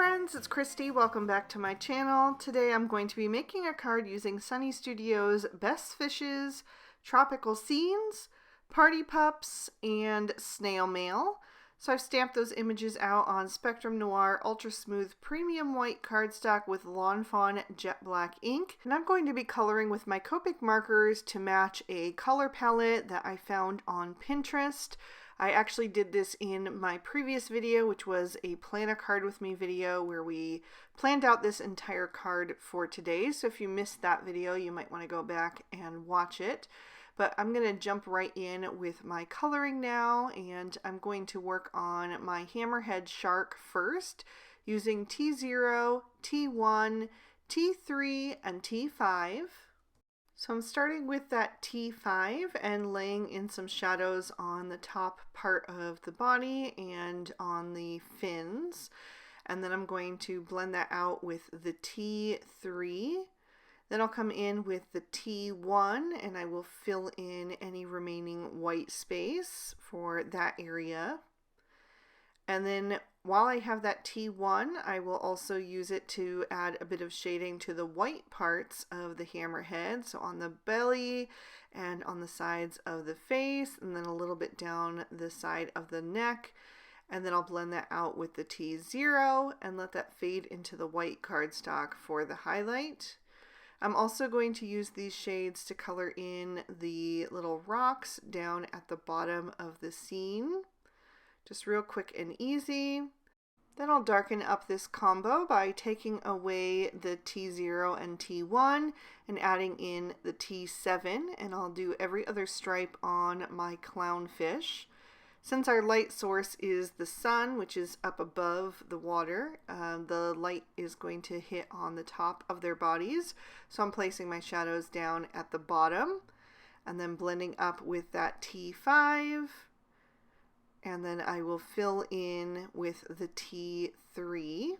friends, it's Christy. Welcome back to my channel. Today I'm going to be making a card using Sunny Studios' Best Fishes, Tropical Scenes, Party Pups, and Snail Mail. So I've stamped those images out on Spectrum Noir Ultra Smooth Premium White cardstock with Lawn Fawn Jet Black ink. And I'm going to be coloring with my Copic markers to match a color palette that I found on Pinterest. I actually did this in my previous video, which was a plan a card with me video where we planned out this entire card for today. So if you missed that video, you might want to go back and watch it. But I'm going to jump right in with my coloring now, and I'm going to work on my hammerhead shark first using T0, T1, T3, and T5. So I'm starting with that T5 and laying in some shadows on the top part of the body and on the fins. And then I'm going to blend that out with the T3. Then I'll come in with the T1 and I will fill in any remaining white space for that area. And then while I have that T1, I will also use it to add a bit of shading to the white parts of the hammerhead. So on the belly and on the sides of the face, and then a little bit down the side of the neck. And then I'll blend that out with the T0 and let that fade into the white cardstock for the highlight. I'm also going to use these shades to color in the little rocks down at the bottom of the scene. Just real quick and easy. Then I'll darken up this combo by taking away the T0 and T1 and adding in the T7, and I'll do every other stripe on my clownfish. Since our light source is the sun, which is up above the water, the light is going to hit on the top of their bodies. So I'm placing my shadows down at the bottom and then blending up with that T5. And then I will fill in with the T3.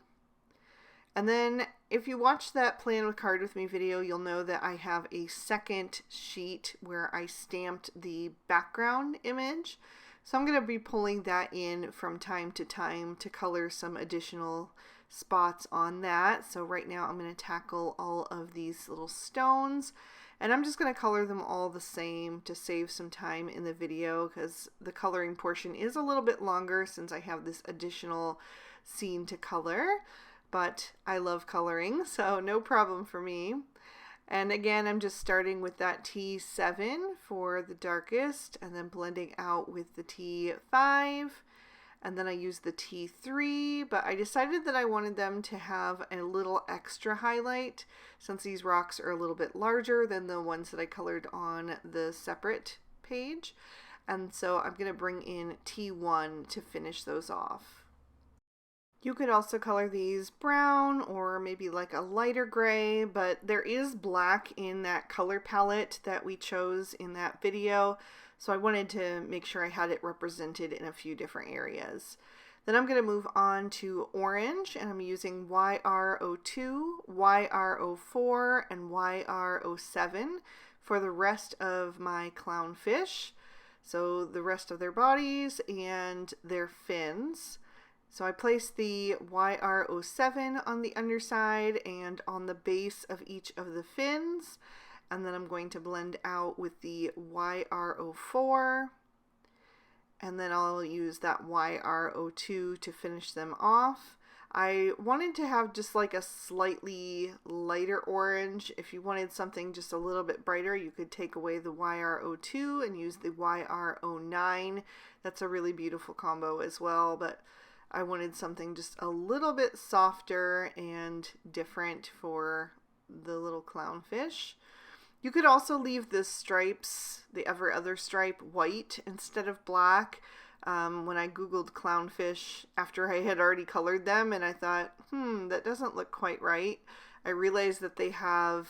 And then if you watch that Plan with Card with Me video, you'll know that I have a second sheet where I stamped the background image. So I'm going to be pulling that in from time to time to color some additional spots on that. So right now I'm going to tackle all of these little stones, and I'm just going to color them all the same to save some time in the video because the coloring portion is a little bit longer since I have this additional scene to color. But I love coloring, so no problem for me. And again, I'm just starting with that T7 for the darkest and then blending out with the T5. And then I use the T3, but I decided that I wanted them to have a little extra highlight since these rocks are a little bit larger than the ones that I colored on the separate page. And so I'm going to bring in T1 to finish those off. You could also color these brown or maybe like a lighter gray, but there is black in that color palette that we chose in that video. So I wanted to make sure I had it represented in a few different areas. Then I'm going to move on to orange, and I'm using YR02, YR04, and YR07 for the rest of my clownfish. So the rest of their bodies and their fins. So I placed the YR07 on the underside and on the base of each of the fins, and then I'm going to blend out with the YR04, and then I'll use that YR02 to finish them off. I wanted to have just like a slightly lighter orange. If you wanted something just a little bit brighter, you could take away the YR02 and use the YR09. That's a really beautiful combo as well, but I wanted something just a little bit softer and different for the little clownfish. You could also leave the stripes, the every other stripe, white instead of black. When I googled clownfish after I had already colored them, and I thought, that doesn't look quite right. I realized that they have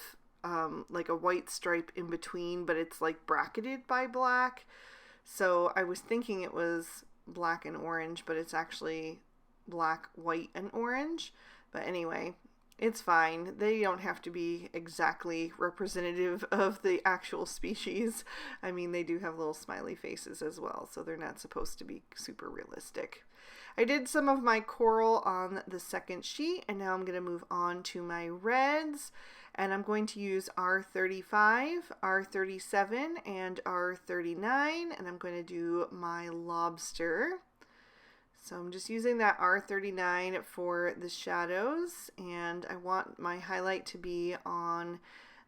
like a white stripe in between, but it's like bracketed by black. So I was thinking it was black and orange, but it's actually black, white, and orange. But anyway, It's fine. They don't have to be exactly representative of the actual species. I mean, they do have little smiley faces as well, so they're not supposed to be super realistic. I did some of my coral on the second sheet, and now I'm going to move on to my reds. And I'm going to use R35, R37, and R39, and I'm going to do my lobster. So I'm just using that R39 for the shadows, and I want my highlight to be on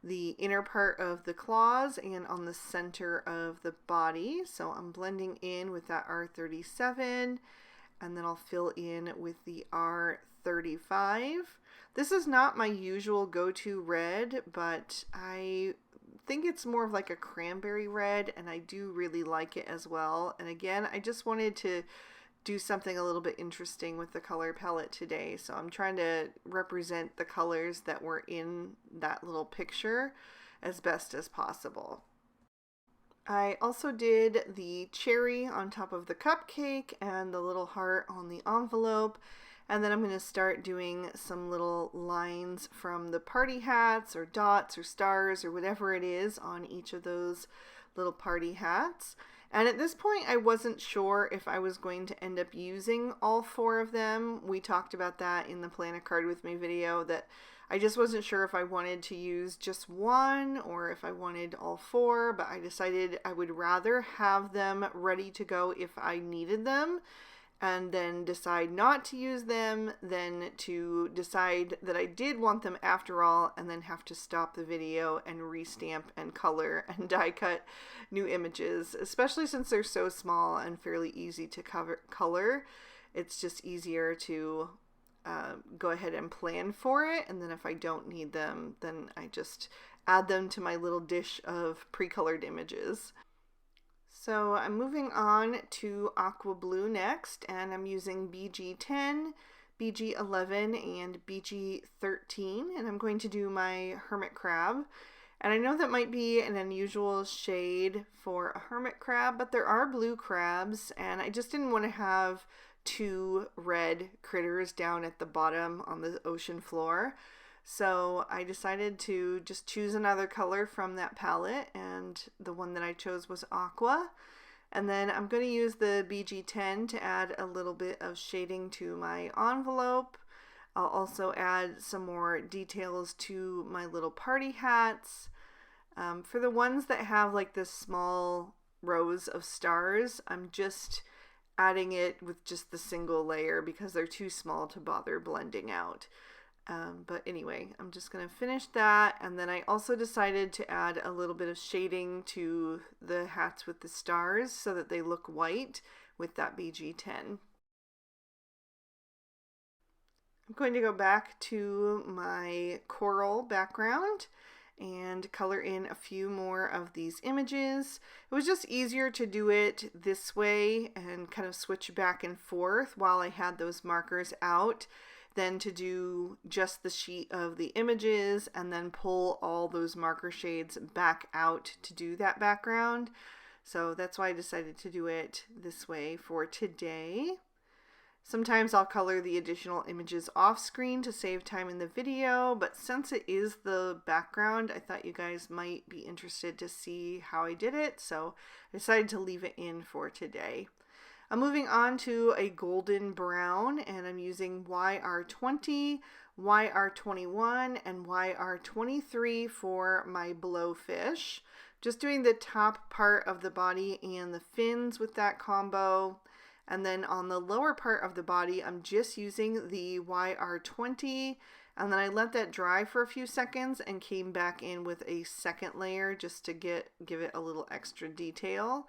the inner part of the claws and on the center of the body. So I'm blending in with that R37, and then I'll fill in with the R35. This is not my usual go-to red, but I think it's more of like a cranberry red, and I do really like it as well. And again, I just wanted to do something a little bit interesting with the color palette today. So I'm trying to represent the colors that were in that little picture as best as possible. I also did the cherry on top of the cupcake and the little heart on the envelope. And then I'm going to start doing some little lines from the party hats or dots or stars or whatever it is on each of those little party hats. And at this point, I wasn't sure if I was going to end up using all 4 of them. We talked about that in the Plan a Card With Me video, that I just wasn't sure if I wanted to use just one or if I wanted all 4, but I decided I would rather have them ready to go if I needed them, and then decide not to use them than to decide that I did want them after all and then have to stop the video and restamp and color and die cut new images, especially since they're so small and fairly easy to color. It's just easier to go ahead and plan for it, and then if I don't need them, then I just add them to my little dish of pre-colored images. So I'm moving on to aqua blue next, and I'm using BG10, BG11, and BG13, and I'm going to do my hermit crab. And I know that might be an unusual shade for a hermit crab, but there are blue crabs, and I just didn't want to have 2 red critters down at the bottom on the ocean floor. So I decided to just choose another color from that palette, and the one that I chose was aqua. And then I'm going to use the BG10 to add a little bit of shading to my envelope. I'll also add some more details to my little party hats. For the ones that have like this small rows of stars, I'm just adding it with just the single layer because they're too small to bother blending out. But anyway, I'm just going to finish that, and then I also decided to add a little bit of shading to the hats with the stars so that they look white with that BG10. I'm going to go back to my coral background and color in a few more of these images. It was just easier to do it this way and kind of switch back and forth while I had those markers out than to do just the sheet of the images and then pull all those marker shades back out to do that background. So that's why I decided to do it this way for today. Sometimes I'll color the additional images off screen to save time in the video, but since it is the background, I thought you guys might be interested to see how I did it, so I decided to leave it in for today. I'm moving on to a golden brown, and I'm using YR20, YR21, and YR23 for my blowfish. Just doing the top part of the body and the fins with that combo. And then on the lower part of the body, I'm just using the YR20, and then I let that dry for a few seconds and came back in with a second layer just to give it a little extra detail.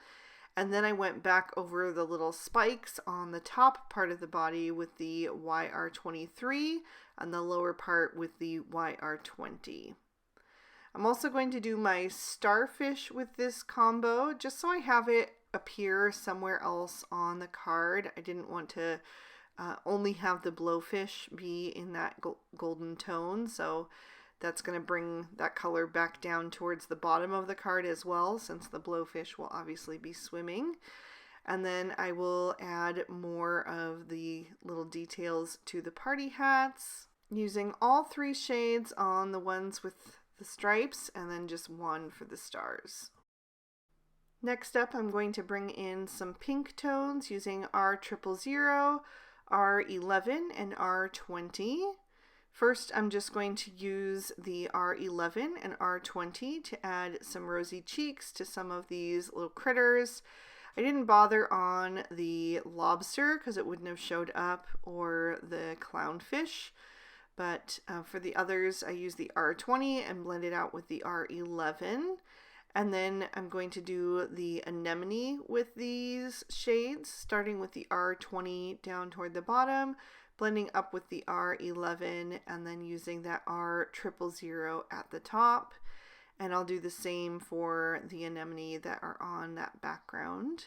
And then I went back over the little spikes on the top part of the body with the YR23 and the lower part with the YR20. I'm also going to do my starfish with this combo just so I have it appear somewhere else on the card. I didn't want to only have the blowfish be in that golden tone, so that's going to bring that color back down towards the bottom of the card as well, since the blowfish will obviously be swimming. And then I will add more of the little details to the party hats. using all 3 shades on the ones with the stripes and then just 1 for the stars. Next up, I'm going to bring in some pink tones using R000, R11, and R20. First, I'm just going to use the R11 and R20 to add some rosy cheeks to some of these little critters. I didn't bother on the lobster because it wouldn't have showed up, or the clownfish, but for the others I used the R20 and blended out with the R11. And then I'm going to do the anemone with these shades, starting with the R20 down toward the bottom, blending up with the R11, and then using that R000 at the top. And I'll do the same for the anemone that are on that background.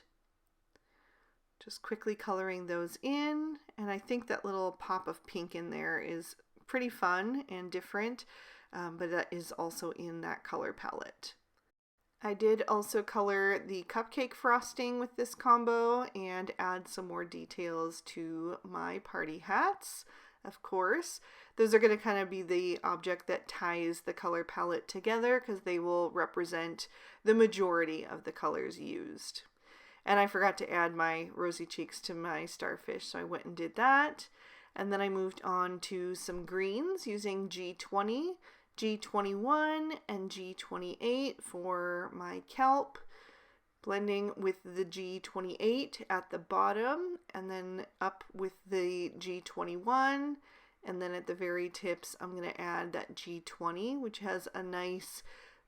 Just quickly coloring those in, and I think that little pop of pink in there is pretty fun and different, but that is also in that color palette. I did also color the cupcake frosting with this combo and add some more details to my party hats, of course. Those are going to kind of be the object that ties the color palette together because they will represent the majority of the colors used. And I forgot to add my rosy cheeks to my starfish, so I went and did that. And then I moved on to some greens using G20, G21, and G28 for my kelp, blending with the G28 at the bottom and then up with the G21, and then at the very tips I'm going to add that G20, which has a nice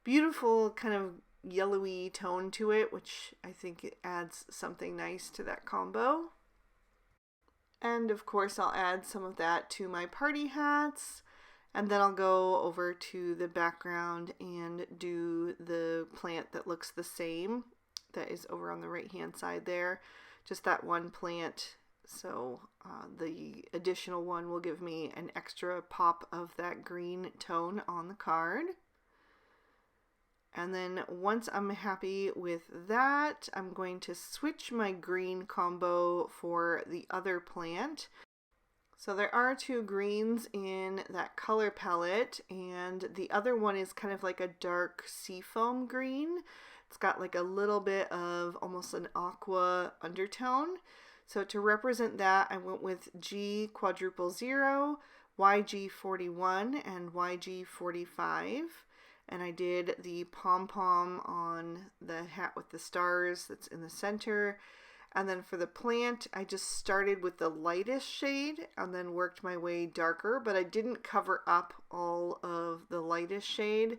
beautiful kind of yellowy tone to it, which I think it adds something nice to that combo. And of course I'll add some of that to my party hats. And then I'll go over to the background and do the plant that looks the same, that is over on the right hand side there. Just that one plant. So the additional one will give me an extra pop of that green tone on the card. And then once I'm happy with that, I'm going to switch my green combo for the other plant. So there are 2 greens in that color palette, and the other one is kind of like a dark seafoam green. It's got like a little bit of almost an aqua undertone. So to represent that, I went with G000, YG41, and YG45. And I did the pom-pom on the hat with the stars that's in the center. And then for the plant, I just started with the lightest shade and then worked my way darker, but I didn't cover up all of the lightest shade,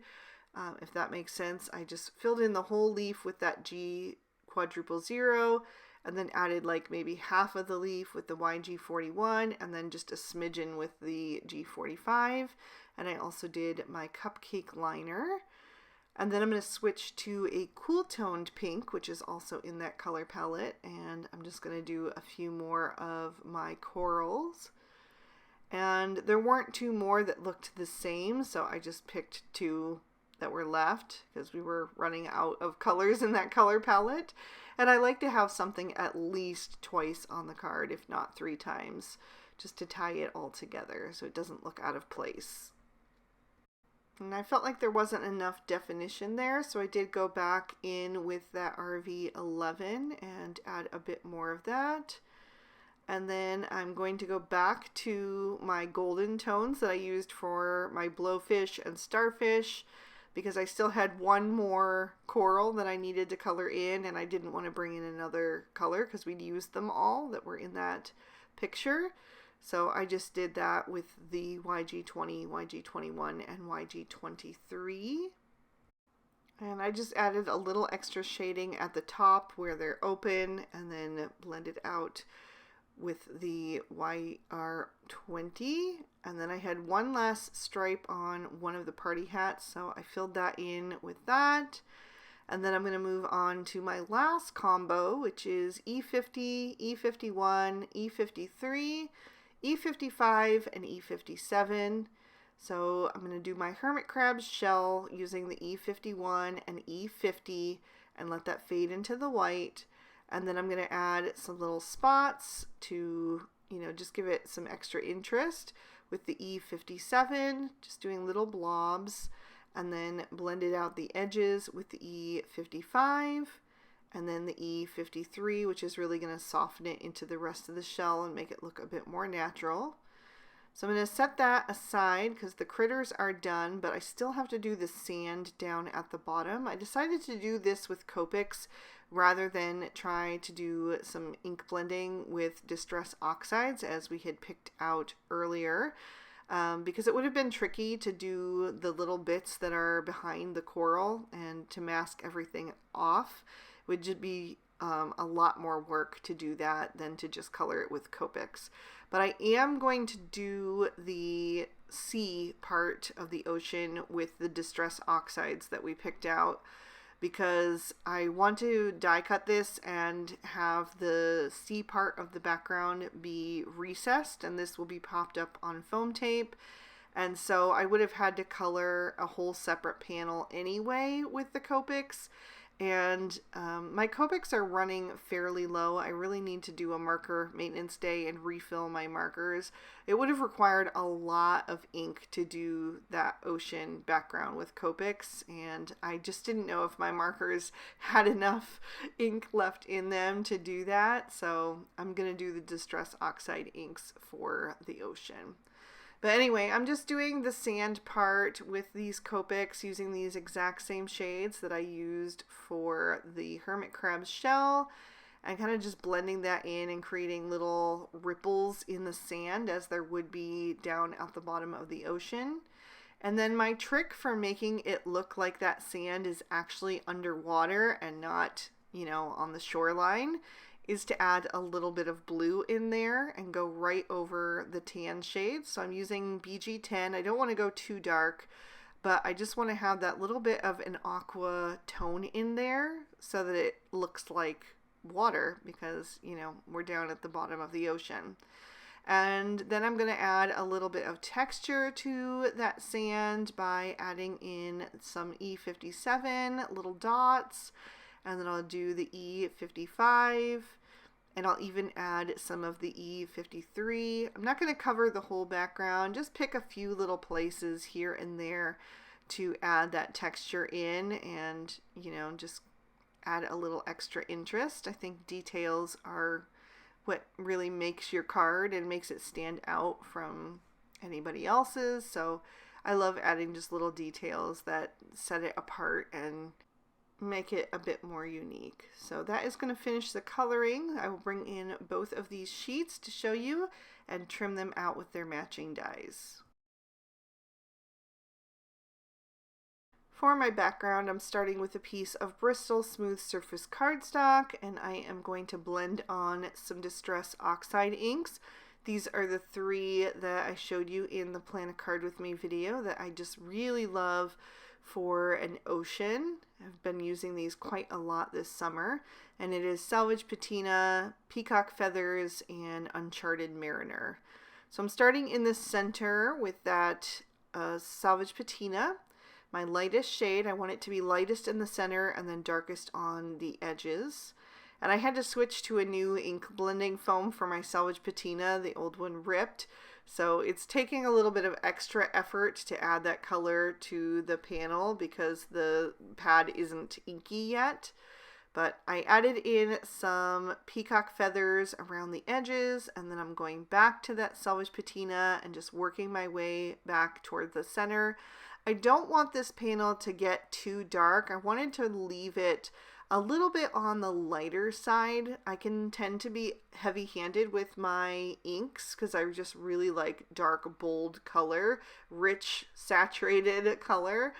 if that makes sense. I just filled in the whole leaf with that G000 and then added like maybe half of the leaf with the YG41 and then just a smidgen with the G45. And I also did my cupcake liner. And then I'm going to switch to a cool toned pink, which is also in that color palette, and I'm just going to do a few more of my corals. And there weren't 2 more that looked the same, so I just picked 2 that were left because we were running out of colors in that color palette. And I like to have something at least twice on the card, if not 3 times, just to tie it all together so it doesn't look out of place. And I felt like there wasn't enough definition there, so I did go back in with that RV11 and add a bit more of that. And then I'm going to go back to my golden tones that I used for my blowfish and starfish, because I still had 1 more coral that I needed to color in, and I didn't want to bring in another color because we'd used them all that were in that picture. So I just did that with the YG20, YG21, and YG23. And I just added a little extra shading at the top where they're open and then blended out with the YR20. And then I had 1 last stripe on one of the party hats, so I filled that in with that. And then I'm going to move on to my last combo, which is E50, E51, E53, E55, and E57. So I'm going to do my hermit crab shell using the E51 and E50 and let that fade into the white. And then I'm going to add some little spots to, just give it some extra interest with the E57, just doing little blobs, and then blended out the edges with the E55, and then the E53, which is really going to soften it into the rest of the shell and make it look a bit more natural. So I'm going to set that aside because the critters are done, but I still have to do the sand down at the bottom. I decided to do this with Copics rather than try to do some ink blending with Distress Oxides as we had picked out earlier, because it would have been tricky to do the little bits that are behind the coral and to mask everything off. It would just be a lot more work to do that than to just color it with Copics. But I am going to do the sea part of the ocean with the Distress Oxides that we picked out, because I want to die cut this and have the sea part of the background be recessed, and this will be popped up on foam tape. And so I would have had to color a whole separate panel anyway with the Copics. And my Copics are running fairly low. I really need to do a marker maintenance day and refill my markers. It would have required a lot of ink to do that ocean background with Copics, and I just didn't know if my markers had enough ink left in them to do that. So I'm going to do the Distress Oxide inks for the ocean. But anyway, I'm just doing the sand part with these Copics using these exact same shades that I used for the hermit crab shell, and kind of just blending that in and creating little ripples in the sand as there would be down at the bottom of the ocean. And then my trick for making it look like that sand is actually underwater and not, you know, on the shoreline, is to add a little bit of blue in there and go right over the tan shades. So I'm using BG10. I don't want to go too dark, but I just want to have that little bit of an aqua tone in there so that it looks like water, because, you know, we're down at the bottom of the ocean. And then I'm going to add a little bit of texture to that sand by adding in some E57 little dots. And then I'll do the E55, and I'll even add some of the E53. I'm not going to cover the whole background, just pick a few little places here and there to add that texture in and, you know, just add a little extra interest. I think details are what really makes your card and makes it stand out from anybody else's. So I love adding just little details that set it apart and make it a bit more unique. So that is going to finish the coloring. I will bring in both of these sheets to show you and trim them out with their matching dies. For my background, I'm starting with a piece of Bristol Smooth Surface cardstock, and I am going to blend on some Distress Oxide inks. These are the three that I showed you in the Plan a Card With Me video that I just really love for an ocean. I've been using these quite a lot this summer, and it is Salvage Patina, Peacock Feathers, and Uncharted Mariner. So I'm starting in the center with that Salvage Patina, my lightest shade. I want it to be lightest in the center and then darkest on the edges. And I had to switch to a new ink blending foam for my Salvage Patina. The old one ripped. So it's taking a little bit of extra effort to add that color to the panel because the pad isn't inky yet. But I added in some peacock feathers around the edges, and then I'm going back to that Salvage Patina and just working my way back toward the center. I don't want this panel to get too dark. I wanted to leave it a little bit on the lighter side. I can tend to be heavy-handed with my inks because I just really like dark, bold color, rich, saturated color.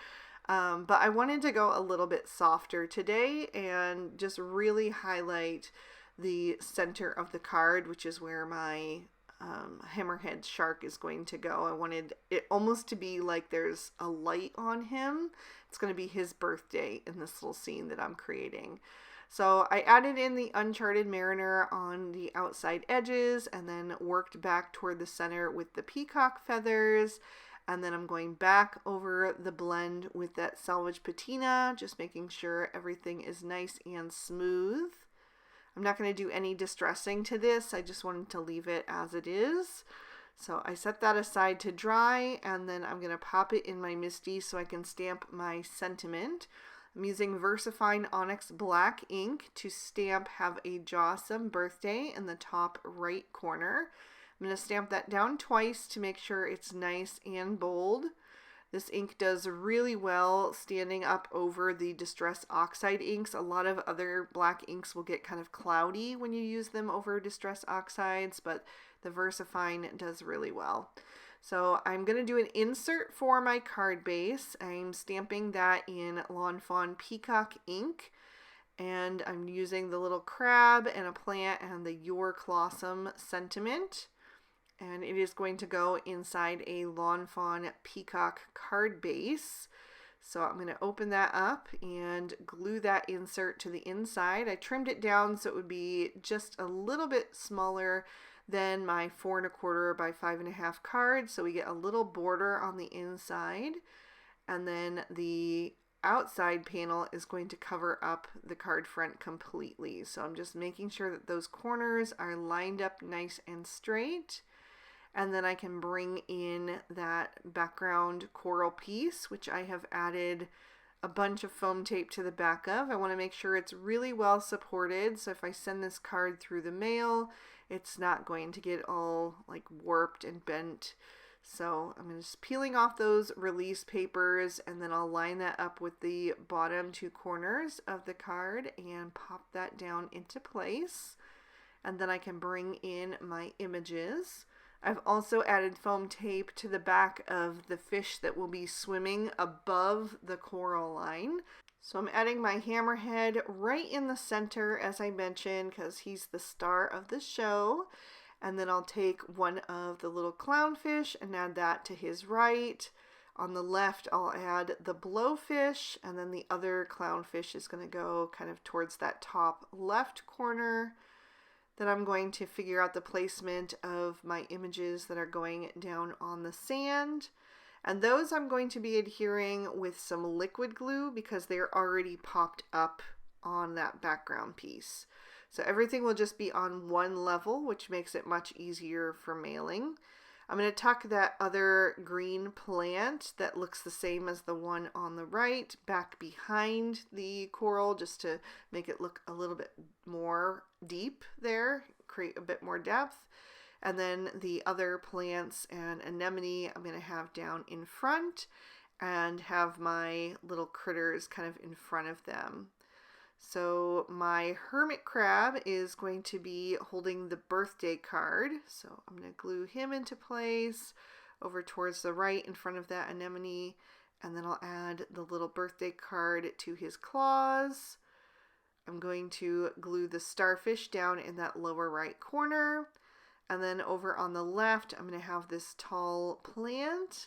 But I wanted to go a little bit softer today and just really highlight the center of the card, which is where my hammerhead shark is going to go. I wanted it almost to be like there's a light on him. It's going to be his birthday in this little scene that I'm creating. So I added in the Uncharted Mariner on the outside edges and then worked back toward the center with the peacock feathers. And then I'm going back over the blend with that Salvage Patina, just making sure everything is nice and smooth. I'm not going to do any distressing to this. I just wanted to leave it as it is. So I set that aside to dry, and then I'm going to pop it in my MISTI so I can stamp my sentiment. I'm using VersaFine Onyx Black ink to stamp "Have a Jawsome Birthday" in the top right corner. I'm going to stamp that down twice to make sure it's nice and bold. This ink does really well standing up over the Distress Oxide inks. A lot of other black inks will get kind of cloudy when you use them over Distress Oxides, but the VersaFine does really well. So I'm going to do an insert for my card base. I'm stamping that in Lawn Fawn Peacock ink, and I'm using the little crab and a plant and the Your Jawsome sentiment. And it is going to go inside a Lawn Fawn Peacock card base. So I'm going to open that up and glue that insert to the inside. I trimmed it down so it would be just a little bit smaller than my 4 1/4 by 5 1/2 card. So we get a little border on the inside. And then the outside panel is going to cover up the card front completely. So I'm just making sure that those corners are lined up nice and straight. And then I can bring in that background coral piece, which I have added a bunch of foam tape to the back of. I want to make sure it's really well supported, so if I send this card through the mail, it's not going to get all like warped and bent. So I'm just peeling off those release papers, and then I'll line that up with the bottom 2 corners of the card and pop that down into place. And then I can bring in my images. I've also added foam tape to the back of the fish that will be swimming above the coral line. So I'm adding my hammerhead right in the center, as I mentioned, because he's the star of the show. And then I'll take one of the little clownfish and add that to his right. On the left, I'll add the blowfish, and then the other clownfish is going to go kind of towards that top left corner. Then I'm going to figure out the placement of my images that are going down on the sand. And those I'm going to be adhering with some liquid glue because they're already popped up on that background piece. So everything will just be on one level, which makes it much easier for mailing. I'm going to tuck that other green plant that looks the same as the one on the right back behind the coral just to make it look a little bit more deep there, create a bit more depth. And then the other plants and anemone I'm going to have down in front and have my little critters kind of in front of them. So my hermit crab is going to be holding the birthday card. So I'm going to glue him into place over towards the right in front of that anemone. And then I'll add the little birthday card to his claws. I'm going to glue the starfish down in that lower right corner. And then over on the left, I'm going to have this tall plant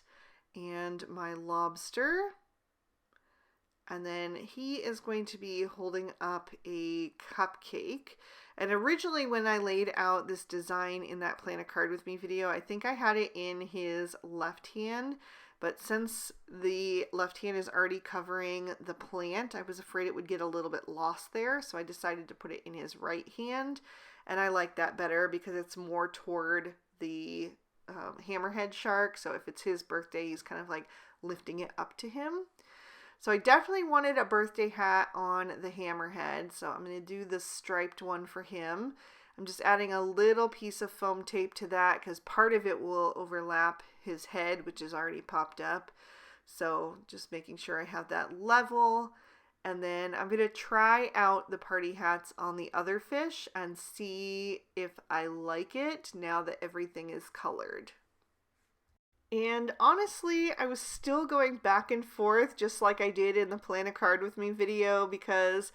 and my lobster. And then he is going to be holding up a cupcake. And originally when I laid out this design in that Plan a Card With Me video, I think I had it in his left hand. But since the left hand is already covering the plant, I was afraid it would get a little bit lost there. So I decided to put it in his right hand. And I like that better because it's more toward the hammerhead shark. So if it's his birthday, he's kind of like lifting it up to him. So I definitely wanted a birthday hat on the hammerhead, so I'm going to do the striped one for him. I'm just adding a little piece of foam tape to that because part of it will overlap his head, which is already popped up. So just making sure I have that level. And then I'm going to try out the party hats on the other fish and see if I like it now that everything is colored. And honestly, I was still going back and forth just like I did in the Plan a Card With Me video because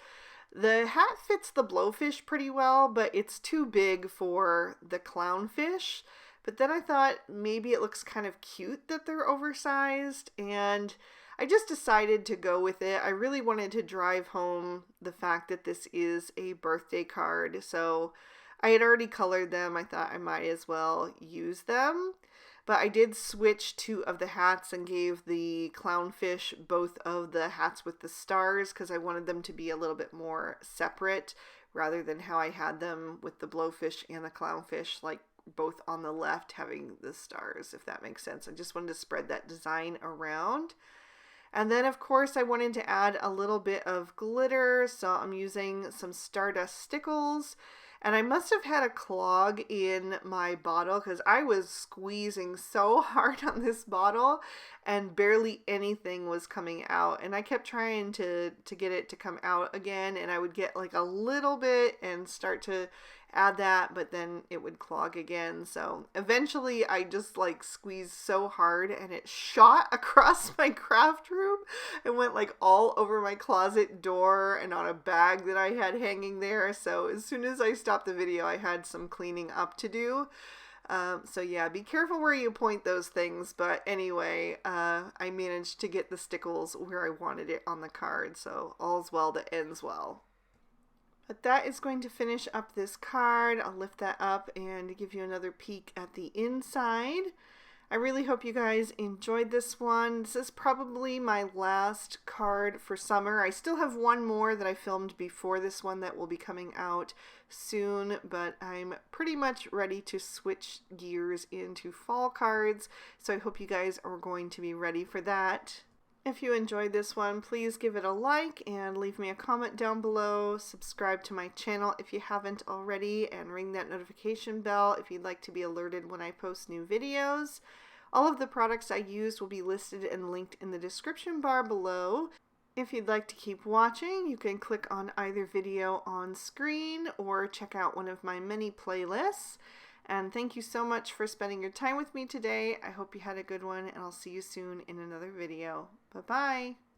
the hat fits the blowfish pretty well, but it's too big for the clownfish. But then I thought maybe it looks kind of cute that they're oversized, and I just decided to go with it. I really wanted to drive home the fact that this is a birthday card, so I had already colored them. I thought I might as well use them. But I did switch 2 of the hats and gave the clownfish both of the hats with the stars because I wanted them to be a little bit more separate rather than how I had them with the blowfish and the clownfish like both on the left having the stars, if that makes sense. I just wanted to spread that design around. And then, of course, I wanted to add a little bit of glitter, so I'm using some Stardust Stickles. And I must have had a clog in my bottle because I was squeezing so hard on this bottle and barely anything was coming out. And I kept trying to get it to come out again, and I would get like a little bit and start to add that, but then it would clog again. So eventually I just like squeezed so hard and it shot across my craft room and went like all over my closet door and on a bag that I had hanging there. So as soon as I stopped the video, I had some cleaning up to do. So yeah, be careful where you point those things. But anyway, I managed to get the stickles where I wanted it on the card. So all's well that ends well. But that is going to finish up this card. I'll lift that up and give you another peek at the inside. I really hope you guys enjoyed this one. This is probably my last card for summer. I still have one more that I filmed before this one that will be coming out soon, but I'm pretty much ready to switch gears into fall cards. So I hope you guys are going to be ready for that. If you enjoyed this one, please give it a like and leave me a comment down below. Subscribe to my channel if you haven't already, and ring that notification bell if you'd like to be alerted when I post new videos. All of the products I used will be listed and linked in the description bar below. If you'd like to keep watching, you can click on either video on screen or check out one of my many playlists. And thank you so much for spending your time with me today. I hope you had a good one, and I'll see you soon in another video. Bye-bye.